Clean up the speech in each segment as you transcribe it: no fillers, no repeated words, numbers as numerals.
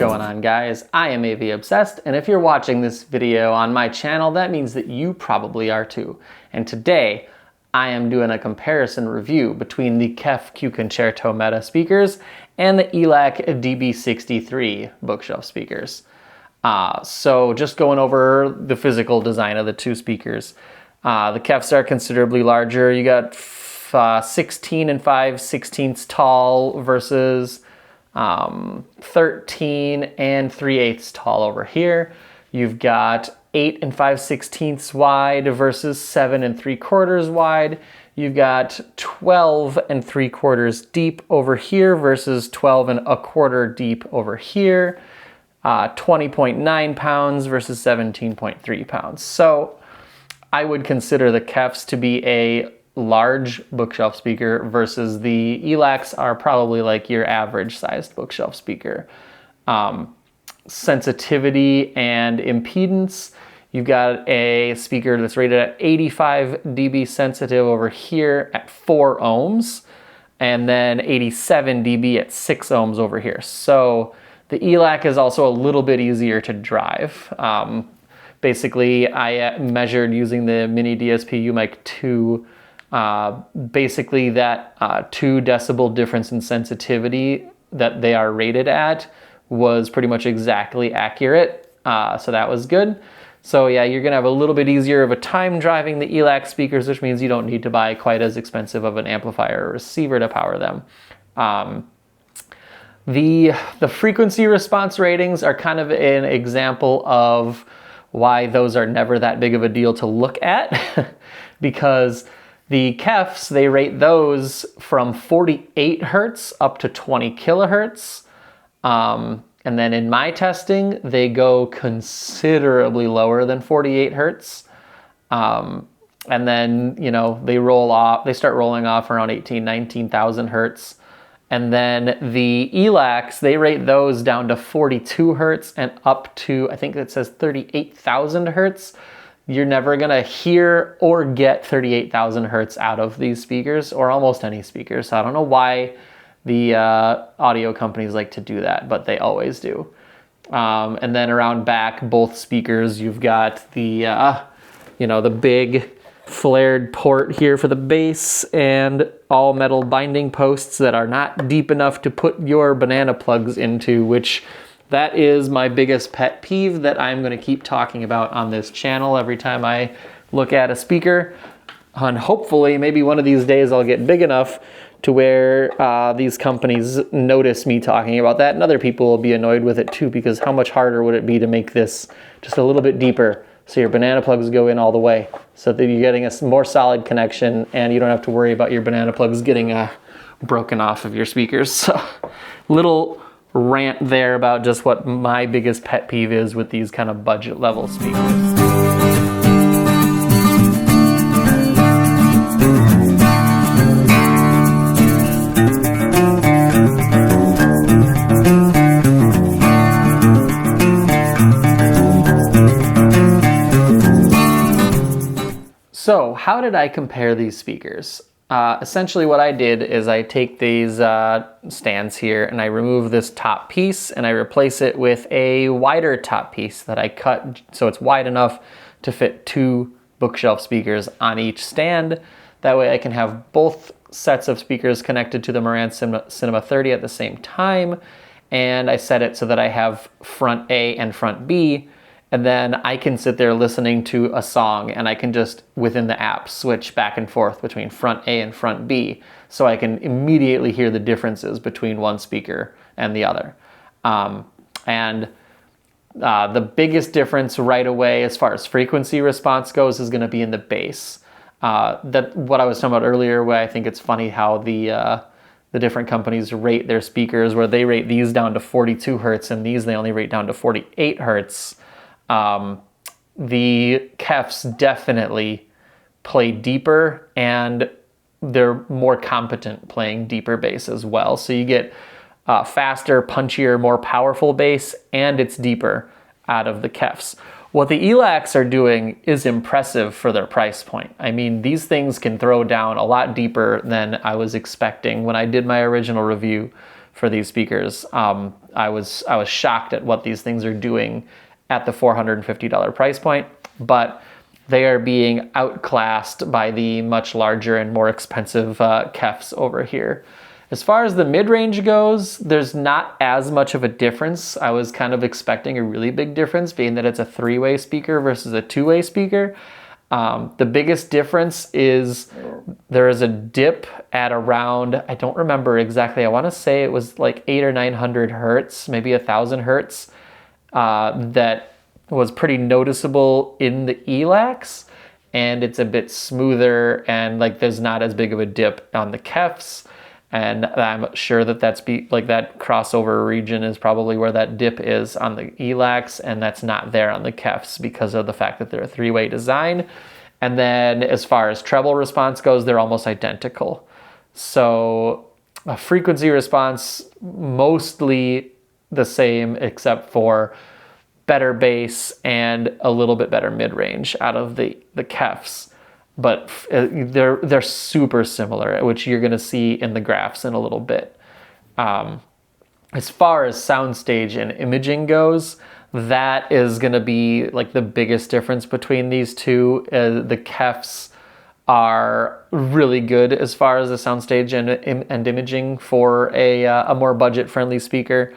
going on, guys? I am AV Obsessed, and if you're watching this video on my channel, that means that you probably are too. And today, I am doing a comparison review between the KEF Q Concerto Meta speakers and the Elac DB63 bookshelf speakers. So just going over the physical design of the two speakers. The KEFs are considerably larger. You got 16 and 5/16 tall versus 13 and 3/8 tall over here. You've got 8 and 5/16 wide versus 7 and 3/4 wide. You've got 12 and 3/4 deep over here versus 12 and 1/4 deep over here. 20.9 pounds versus 17.3 pounds. So I would consider the KEFs to be a large bookshelf speaker versus the Elacs are probably like your average sized bookshelf speaker. Sensitivity and impedance, you've got a speaker that's rated at 85 dB sensitive over here at 4 ohms, and then 87 dB at 6 ohms over here. So the Elac is also a little bit easier to drive. Basically, I measured using the Mini DSP UMIC 2. Basically, that 2 decibel difference in sensitivity that they are rated at was pretty much exactly accurate. So that was good. So yeah, you're gonna have a little bit easier of a time driving the Elac speakers, which means you don't need to buy quite as expensive of an amplifier or receiver to power them. The frequency response ratings are kind of an example of why those are never that big of a deal to look at because the KEFs, they rate those from 48 hertz up to 20 kilohertz. And then in my testing, they go considerably lower than 48 hertz. And then, you know, they start rolling off around 19,000 hertz. And then the Elacs, they rate those down to 42 hertz and up to, I think it says 38,000 hertz. You're never gonna hear or get 38,000 hertz out of these speakers or almost any speakers. So I don't know why the audio companies like to do that, but they always do. And then around back, both speakers, you've got the, the big flared port here for the bass and all metal binding posts that are not deep enough to put your banana plugs into, which that is my biggest pet peeve that I'm going to keep talking about on this channel every time I look at a speaker. And hopefully maybe one of these days I'll get big enough to where these companies notice me talking about that, and other people will be annoyed with it too, because how much harder would it be to make this just a little bit deeper so your banana plugs go in all the way so that you're getting a more solid connection and you don't have to worry about your banana plugs getting broken off of your speakers. So little rant there about just what my biggest pet peeve is with these kind of budget level speakers. So how did I compare these speakers? Essentially what I did is I take these stands here and I remove this top piece and I replace it with a wider top piece that I cut so it's wide enough to fit 2 bookshelf speakers on each stand. That way I can have both sets of speakers connected to the Marantz Cinema 30 at the same time, and I set it so that I have front A and front B. And then I can sit there listening to a song and I can just, within the app, switch back and forth between front A and front B. So I can immediately hear the differences between one speaker and the other. The biggest difference right away as far as frequency response goes is gonna be in the bass. What I was talking about earlier, where I think it's funny how the different companies rate their speakers, where they rate these down to 42 hertz and these they only rate down to 48 hertz. The KEFs definitely play deeper and they're more competent playing deeper bass as well. So you get faster, punchier, more powerful bass, and it's deeper out of the KEFs. What the Elacs are doing is impressive for their price point. I mean, these things can throw down a lot deeper than I was expecting when I did my original review for these speakers. I was shocked at what these things are doing at the $450 price point, but they are being outclassed by the much larger and more expensive KEFs over here. As far as the mid-range goes, there's not as much of a difference. I was kind of expecting a really big difference, being that it's a three-way speaker versus a two-way speaker. The biggest difference is there is a dip at around, I don't remember exactly, I want to say it was like 800 or 900 hertz, maybe 1,000 hertz, that was pretty noticeable in the Elacs, and it's a bit smoother, and like there's not as big of a dip on the KEFs. And I'm sure that that crossover region is probably where that dip is on the Elacs, and that's not there on the KEFs because of the fact that they're a three-way design. And then as far as treble response goes, they're almost identical. So a frequency response, mostly the same except for better bass and a little bit better mid-range out of the KEFs. But they're super similar, which you're going to see in the graphs in a little bit. As far as soundstage and imaging goes, that is going to be like the biggest difference between these two. The KEFs are really good as far as the soundstage and imaging for a more budget-friendly speaker.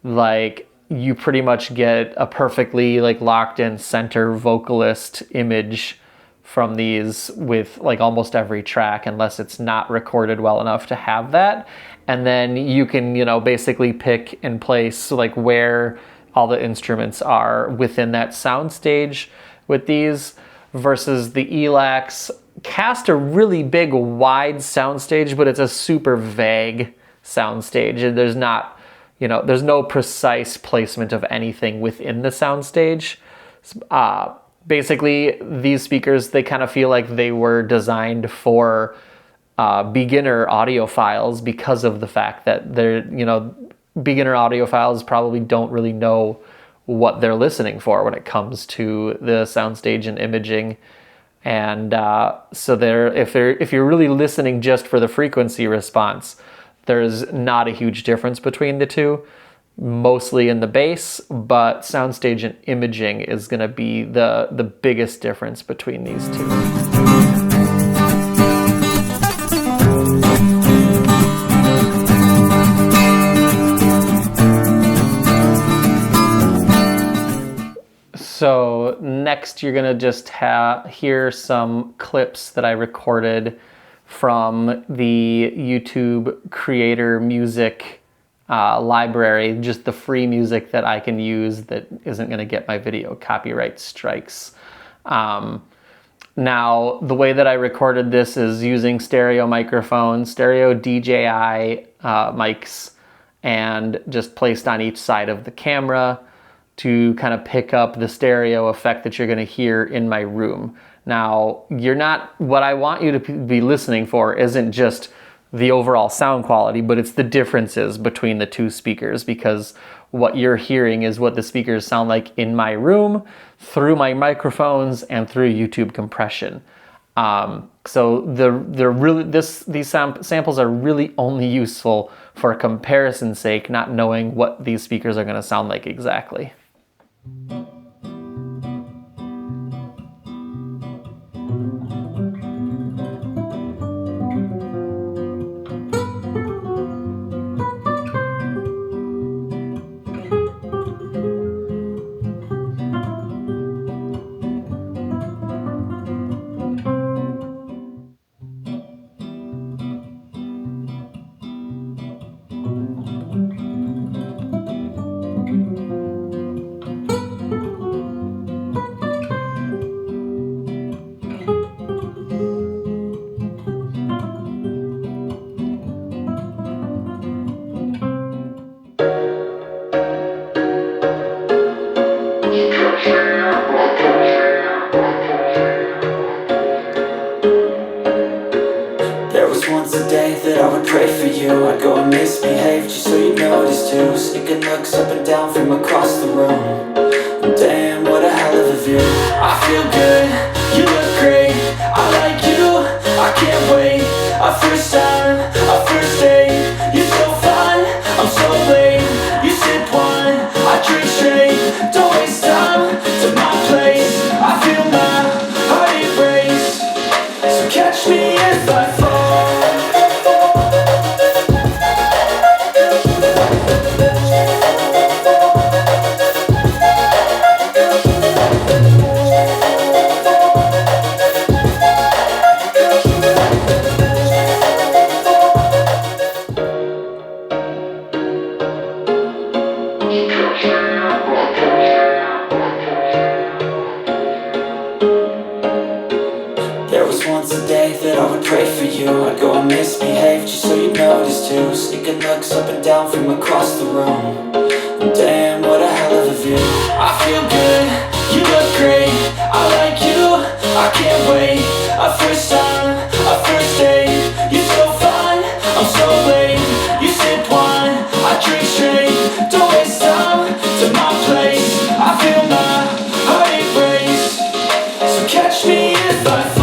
Like, you pretty much get a perfectly like locked-in center vocalist image from these with like almost every track, unless it's not recorded well enough to have that. And then you can, basically pick and place like where all the instruments are within that soundstage with these, versus the Elacs cast a really big wide soundstage, but it's a super vague soundstage. And there's not, there's no precise placement of anything within the soundstage. Basically, these speakers, they kind of feel like they were designed for beginner audiophiles because of the fact that they're, beginner audiophiles probably don't really know what they're listening for when it comes to the soundstage and imaging. And so if you're really listening just for the frequency response, there's not a huge difference between the two. Mostly in the bass, but soundstage and imaging is going to be the biggest difference between these two. So next you're going to just hear some clips that I recorded from the YouTube Creator Music library, just the free music that I can use that isn't going to get my video copyright strikes. Now, the way that I recorded this is using stereo microphones, stereo DJI mics, and just placed on each side of the camera to kind of pick up the stereo effect that you're going to hear in my room. Now, what I want you to be listening for isn't just the overall sound quality, but it's the differences between the two speakers, because what you're hearing is what the speakers sound like in my room through my microphones and through YouTube compression. So these samples are really only useful for comparison's sake, not knowing what these speakers are going to sound like exactly. misbehave, just so you notice too. Sneaking looks up and down from across the room. Damn, what a hell of a view. I feel good, you look great, I like you, I can't wait. Our first time, our first date, you're so fun, I'm notice too, sneaking looks up and down from across the room. Damn, what a hell of a view. I feel good, you look great, I like you, I can't wait. A first time, a first date, you're so fun, I'm so late. You sip wine, I drink straight, don't waste time to my place. I feel my heart race, so catch me if I fall.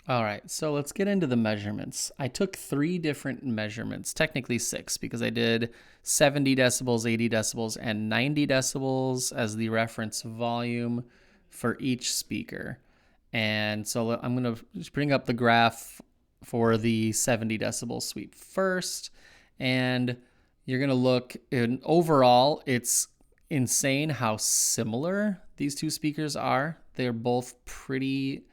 All right, so let's get into the measurements. I took 3 different measurements, technically 6, because I did 70 decibels, 80 decibels, and 90 decibels as the reference volume for each speaker. And so I'm going to just bring up the graph for the 70 decibel sweep first. And you're going to look, and overall, it's insane how similar these two speakers are. They're both pretty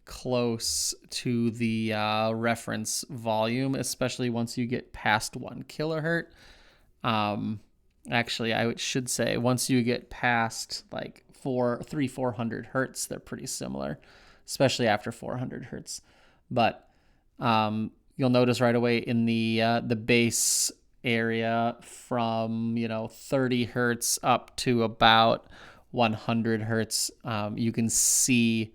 close to the reference volume, especially once you get past 1 kilohertz. Actually, I should say once you get past like 400 hertz, they're pretty similar, especially after 400 hertz. But you'll notice right away in the bass area from 30 hertz up to about 100 hertz, you can see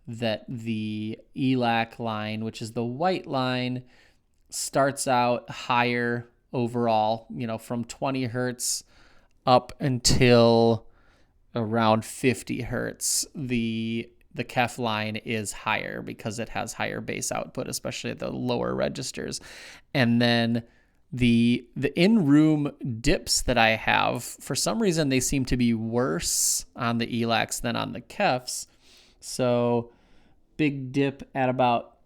that the Elac line, which is the white line, starts out higher overall, from 20 hertz up until around 50 hertz. The KEF line is higher because it has higher bass output, especially at the lower registers. And then the in-room dips that I have, for some reason, they seem to be worse on the Elacs than on the KEFs. So big dip at about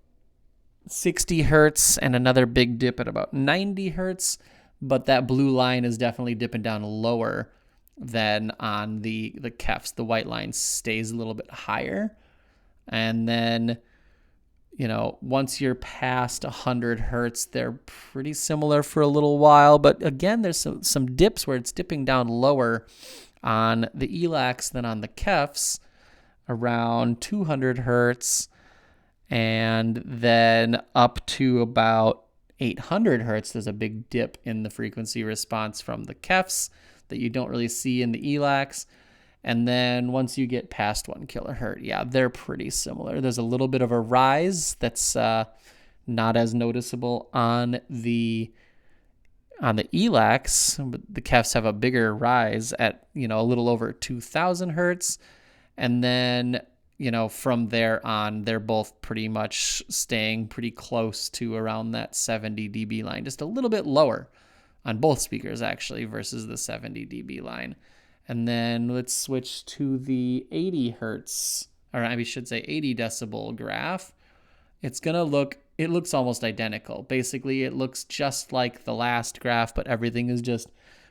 60 hertz and another big dip at about 90 hertz. But that blue line is definitely dipping down lower than on the KEFs. The white line stays a little bit higher. And then, once you're past 100 hertz, they're pretty similar for a little while. But again, there's some dips where it's dipping down lower on the Elacs than on the KEFs, around 200 hertz, and then up to about 800 hertz. There's a big dip in the frequency response from the KEFs that you don't really see in the Elacs. And then once you get past 1 kilohertz, yeah, they're pretty similar. There's a little bit of a rise that's not as noticeable on the Elacs, but the KEFs have a bigger rise at a little over 2,000 hertz. And then, from there on, they're both pretty much staying pretty close to around that 70 dB line, just a little bit lower on both speakers, actually, versus the 70 dB line. And then let's switch to the 80 hertz, or I should say 80 decibel graph. It looks almost identical. Basically, it looks just like the last graph, but everything is just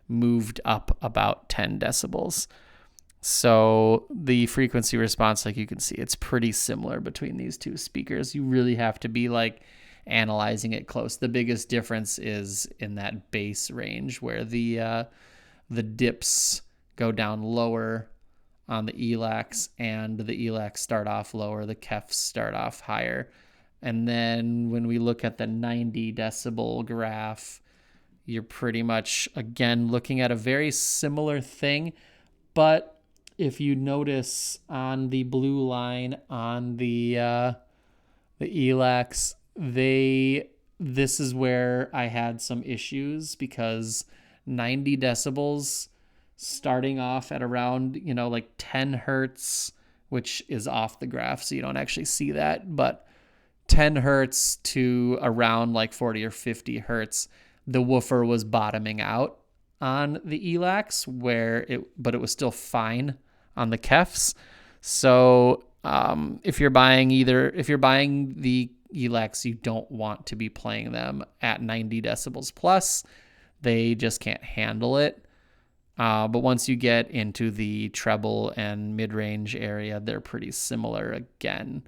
moved up about 10 decibels. So the frequency response, like you can see, it's pretty similar between these two speakers. You really have to be analyzing it close. The biggest difference is in that bass range where the dips go down lower on the Elacs, and the Elacs start off lower, the KEFs start off higher. And then when we look at the 90 decibel graph, you're pretty much, again, looking at a very similar thing. But if you notice on the blue line on the Elacs, this is where I had some issues, because 90 decibels starting off at around 10 hertz, which is off the graph, so you don't actually see that, but 10 hertz to around 40 or 50 hertz, the woofer was bottoming out on the Elacs, but it was still fine on the KEFs. So if you're buying the Elacs, you don't want to be playing them at 90 decibels plus. They just can't handle it. But once you get into the treble and mid-range area, they're pretty similar again.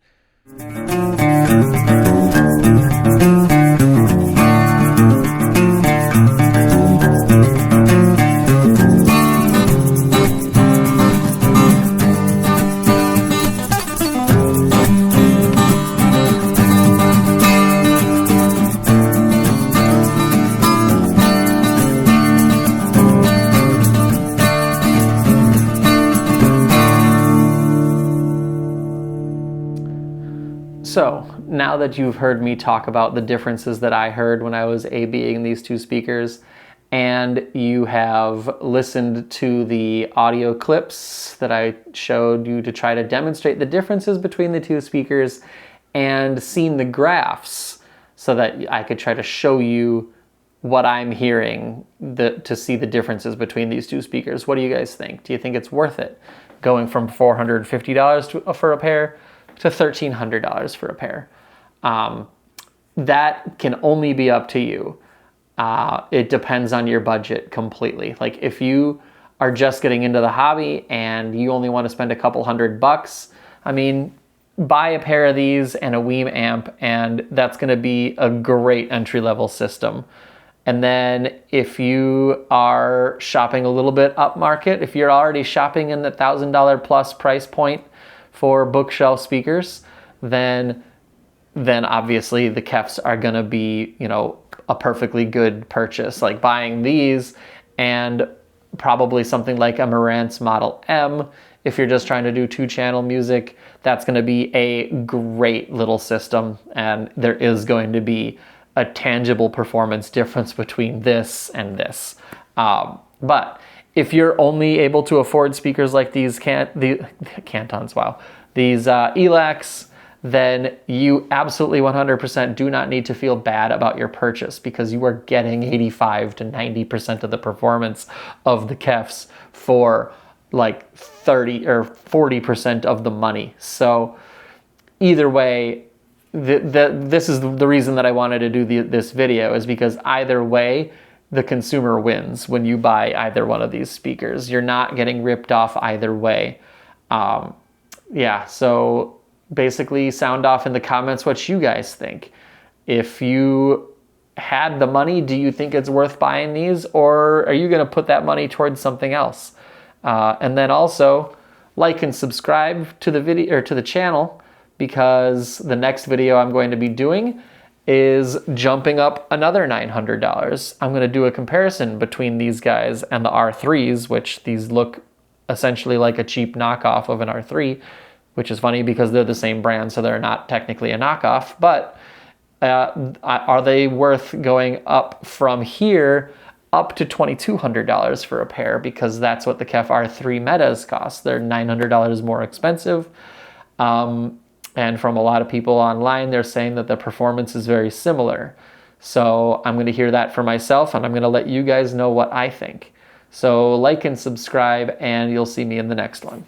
So now that you've heard me talk about the differences that I heard when I was ABing these two speakers, and you have listened to the audio clips that I showed you to try to demonstrate the differences between the two speakers, and seen the graphs so that I could try to show you what I'm hearing to see the differences between these two speakers. What do you guys think? Do you think it's worth it going from $450 for a pair to $1,300 for a pair? That can only be up to you. It depends on your budget completely. Like if you are just getting into the hobby and you only want to spend a couple $100, I mean, buy a pair of these and a Weem amp, and that's going to be a great entry-level system. And then if you are shopping a little bit upmarket, if you're already shopping in the $1,000 plus price point for bookshelf speakers, then obviously the KEFs are going to be, you know, a perfectly good purchase. Like buying these and probably something like a Marantz Model M, if you're just trying to do 2-channel music, that's going to be a great little system, and there is going to be a tangible performance difference between this and this. But if you're only able to afford speakers like these Cantons, wow, these Elacs, then you absolutely 100% do not need to feel bad about your purchase, because you are getting 85 to 90% of the performance of the KEFs for like 30 or 40% of the money. So either way, this is the reason that I wanted to do this video, is because either way, the consumer wins when you buy either one of these speakers. You're not getting ripped off either way. Yeah, so basically sound off in the comments what you guys think. If you had the money, do you think it's worth buying these, or are you going to put that money towards something else? And then also like and subscribe to the video or to the channel, because the next video I'm going to be doing is jumping up another $900. I'm going to do a comparison between these guys and the R3s, which these look essentially like a cheap knockoff of an R3, which is funny because they're the same brand, so they're not technically a knockoff. But are they worth going up from here up to $2,200 for a pair? Because that's what the KEF R3 Metas cost. They're $900 more expensive. And from a lot of people online, they're saying that the performance is very similar. So I'm going to hear that for myself, and I'm going to let you guys know what I think. So like and subscribe, and you'll see me in the next one.